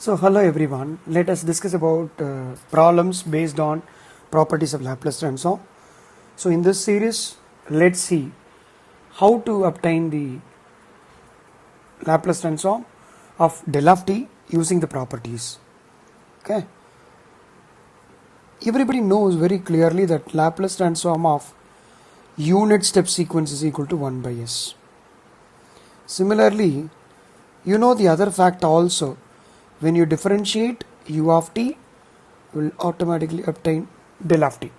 So hello everyone, let us discuss about problems based on properties of Laplace transform. So in this series, let's see how to obtain the Laplace transform of del of t using the properties. Okay, everybody knows very clearly that Laplace transform of unit step sequence is equal to 1 by s. Similarly, you know the other fact also, when you differentiate u of t, you will automatically obtain del of t.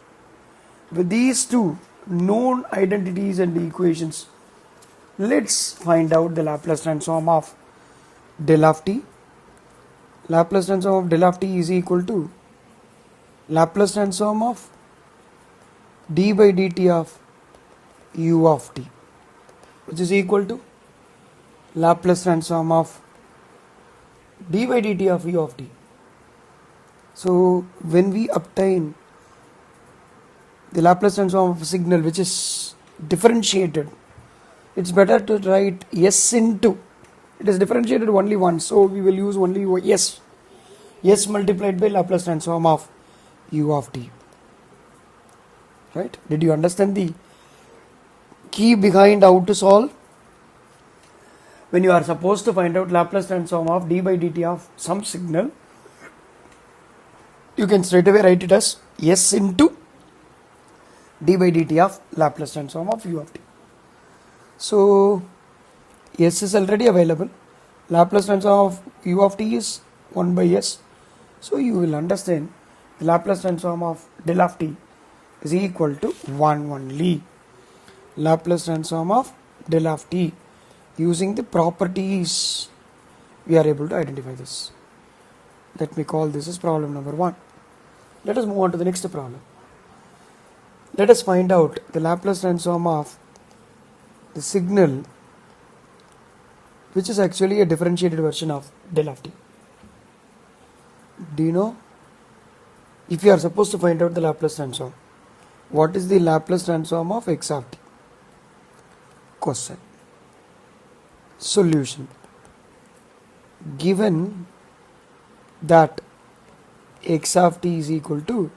With these two known identities and equations, let's find out the Laplace transform of del of t. Laplace transform of del of t is equal to Laplace transform of d by dt of u of t, which is equal to Laplace transform of d by dt of u of t. So when we obtain the Laplace transform of a signal which is differentiated, it's better to write s into, it is differentiated only once, so we will use only s multiplied by Laplace transform of u of t. Right? Did you understand the key behind how to solve? When you are supposed to find out Laplace transform of d by dt of some signal, you can straight away write it as s into d by dt of Laplace transform of u of t. So s is already available. Laplace transform of u of t is 1 by s. So you will understand the Laplace transform of del of t is equal to 1 only. Laplace transform of del of t, using the properties we are able to identify this. Let me call this as problem number 1. Let us move on to the next problem. Let us find out the Laplace transform of the signal which is actually a differentiated version of del of t. Do you know, if you are supposed to find out the Laplace transform, what is the Laplace transform of x of t? Question. Solution. Given that x of t is equal to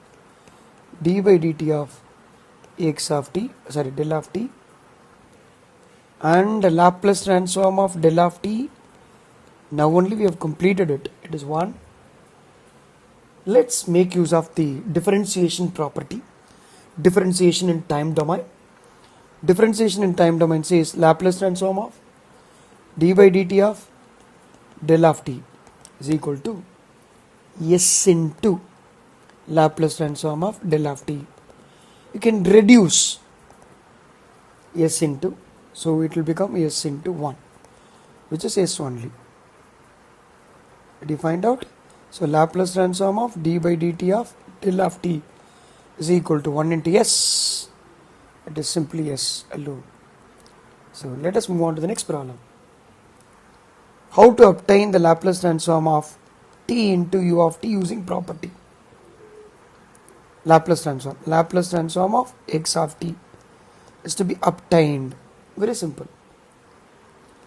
d by dt of del of t, and the Laplace transform of del of t, now only we have completed it, it is 1. Let's make use of the differentiation property, differentiation in time domain. Differentiation in time domain says Laplace transform of d by dt of del of t is equal to s into Laplace transform of del of t. You can reduce s into, so it will become s into 1, which is s only. Did you find out? So Laplace transform of d by dt of del of t is equal to 1 into s. It is simply s alone. So let us move on to the next problem. How to obtain the Laplace transform of t into u of t using property. Laplace transform of x of t is to be obtained. Very simple.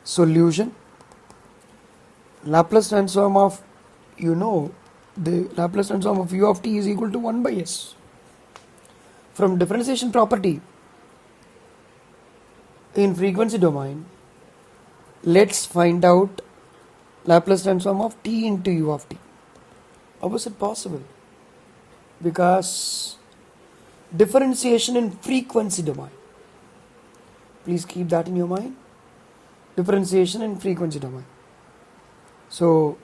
Solution. Laplace transform of, the Laplace transform of u of t is equal to 1 by s. From differentiation property in frequency domain, let's find out Laplace transform of t into u of t. How is it possible? Because differentiation in frequency domain. Please keep that in your mind. Differentiation in frequency domain. So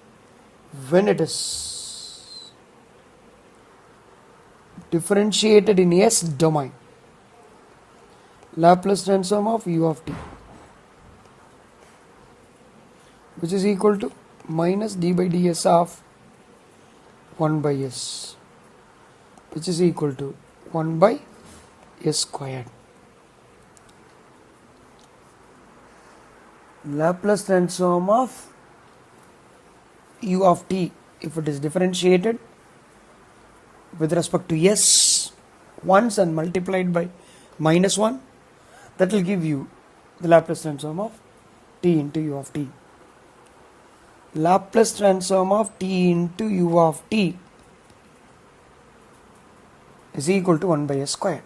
when it is differentiated in s domain, Laplace transform of u of t, which is equal to minus d by ds of 1 by s, which is equal to 1 by s squared. Laplace transform of u of t, if it is differentiated with respect to s once and multiplied by minus 1, that will give you the Laplace transform of t into u of t. Laplace transform of t into u of t is equal to 1 by s square.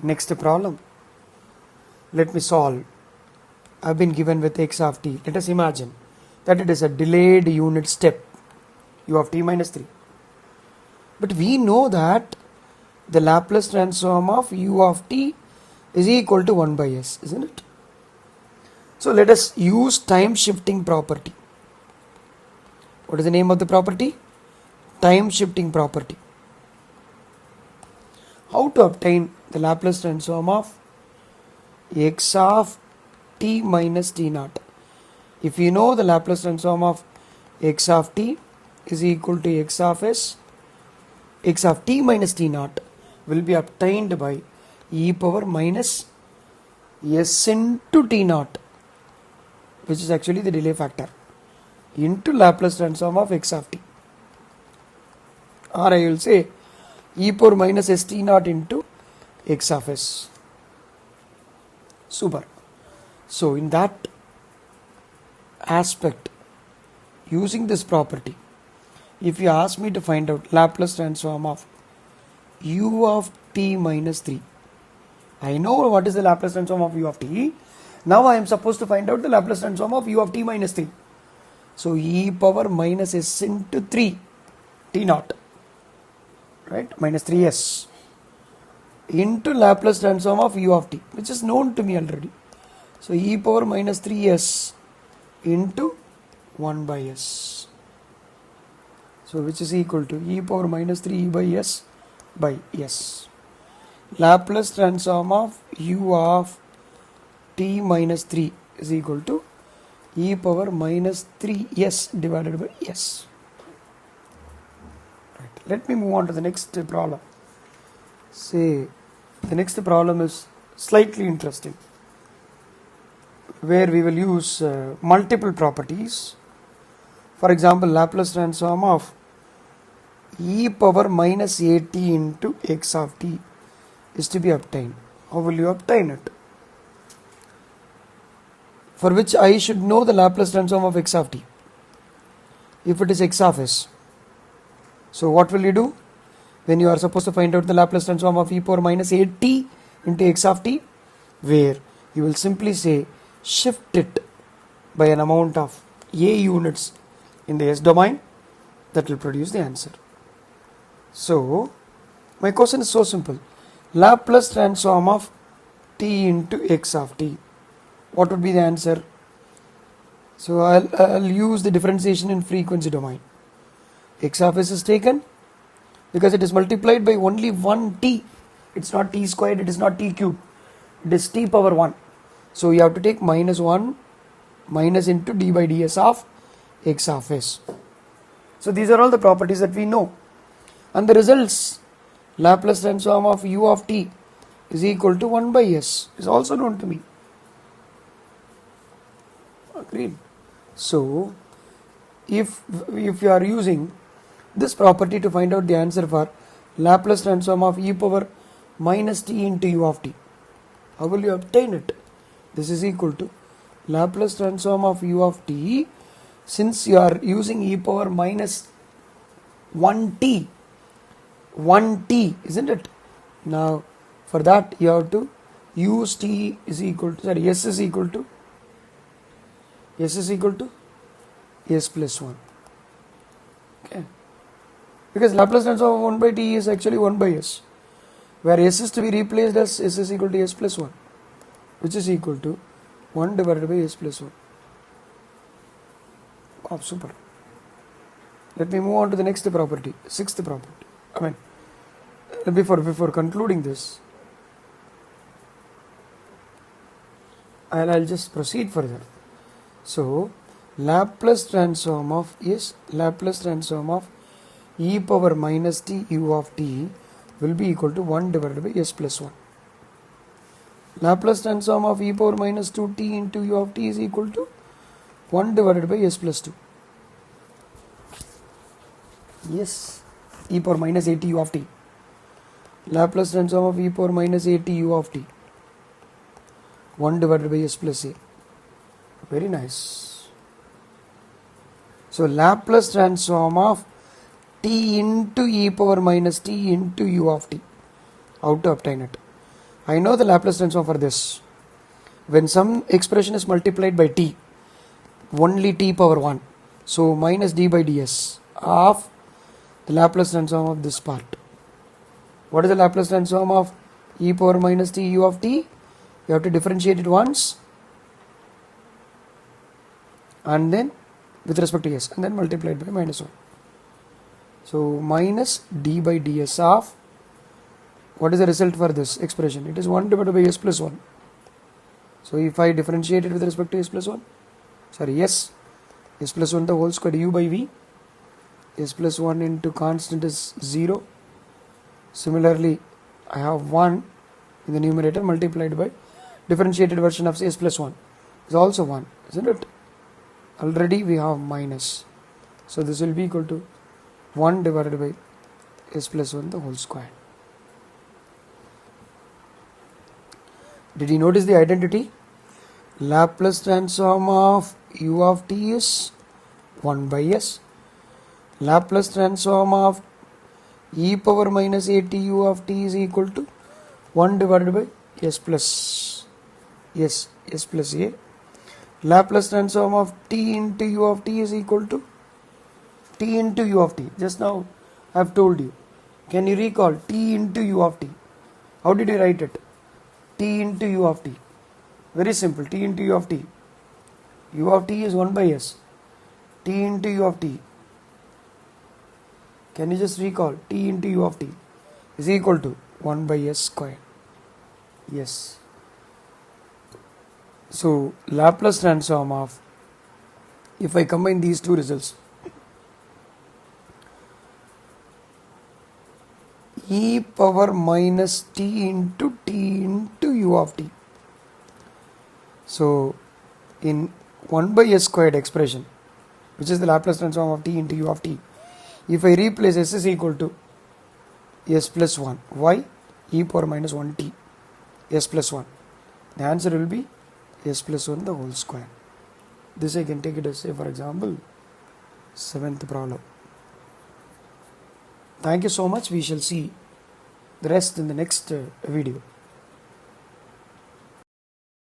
Next problem. Let me solve. I've been given with x of t. Let us imagine that it is a delayed unit step, u of t minus 3. But we know that the Laplace transform of u of t is equal to 1 by s, isn't it? So let us use time shifting property. What is the name of the property? Time shifting property. How to obtain the Laplace transform of x of t minus t naught? If you know the Laplace transform of x of t is equal to x of s, x of t minus t naught will be obtained by e power minus s into t naught, which is actually the delay factor, into Laplace transform of x of t. Or I will say e power minus st naught into x of s. Super. So in that aspect, using this property, if you ask me to find out Laplace transform of u of t minus 3, I know what is the Laplace transform of u of t. Now I am supposed to find out the Laplace transform of u of t minus 3. So e power minus s into 3 t naught, right, minus 3s into Laplace transform of u of t, which is known to me already. So e power minus 3s into 1 by s. So which is equal to e power minus 3 by s by s. Laplace transform of u of t minus 3 is equal to e power minus 3s divided by s. Right. Let me move on to the next problem. Say the next problem is slightly interesting, where we will use multiple properties. For example, Laplace transform of e power minus at into x of t is to be obtained. How will you obtain it? For which I should know the Laplace transform of x of t, if it is x of s. So what will you do when you are supposed to find out the Laplace transform of e power minus at into x of t? Where you will simply say shift it by an amount of a units in the s domain, that will produce the answer. So my question is so simple. Laplace transform of t into x of t, what would be the answer? So I'll use the differentiation in frequency domain. X of s is taken because it is multiplied by only one t. It's not t squared, it is not t cubed, it is t power 1. So you have to take minus 1 minus into d by ds of x of s. So these are all the properties that we know. And the results, Laplace transform of u of t is equal to 1 by s, is also known to me. Agreed. So if you are using this property to find out the answer for Laplace transform of e power minus t into u of t, how will you obtain it? This is equal to Laplace transform of u of t, since you are using e power minus 1t, isn't it? Now for that you have to use t is equal to, s is equal to s plus 1. Okay, because Laplace transform of 1 by t is actually 1 by s, where s is to be replaced as s is equal to s plus 1, which is equal to 1 divided by s plus 1. Oh, super. Let me move on to the next property, sixth property. Before concluding this, I'll just proceed further. So Laplace transform of e power minus t u of t will be equal to 1 divided by s plus 1. Laplace transform of e power minus 2t into u of t is equal to 1 divided by s plus 2. Yes, e power minus at u of t. Laplace transform of e power minus at u of t, 1 divided by s plus a. Very nice. So Laplace transform of t into e power minus t into u of t. How to obtain it? I know the Laplace transform for this. When some expression is multiplied by t, only t power 1. So minus d by ds of the Laplace transform of this part. What is the Laplace transform of e power minus t u of t? You have to differentiate it once and then with respect to s and then multiplied by minus 1. So minus d by ds of, what is the result for this expression? It is 1 divided by s plus 1. So if I differentiate it with respect to s plus 1, sorry, s plus 1 the whole square u by v, s plus 1 into constant is 0. Similarly, I have 1 in the numerator multiplied by differentiated version of s plus 1 is also 1, isn't it? Already we have minus. So this will be equal to 1 divided by s plus 1 the whole square. Did you notice the identity? Laplace transform of u of t is 1 by s. Laplace transform of e power minus at u of t is equal to 1 divided by s plus a. Laplace transform of t into u of t is equal to t into u of t. Just now I have told you. Can you recall t into u of t? How did you write it? T into u of t. Very simple. T into u of t. U of t is 1 by s. T into u of t. Can you just recall? T into u of t is equal to 1 by s square. Yes. So Laplace transform of, if I combine these two results, e power minus t into u of t. So in 1 by s squared expression, which is the Laplace transform of t into u of t, if I replace s is equal to s plus 1, why? E power minus 1t, s plus 1. The answer will be s plus 1 the whole square. This I can take it as, say, for example, 7th problem. Thank you so much. We shall see the rest in the next video.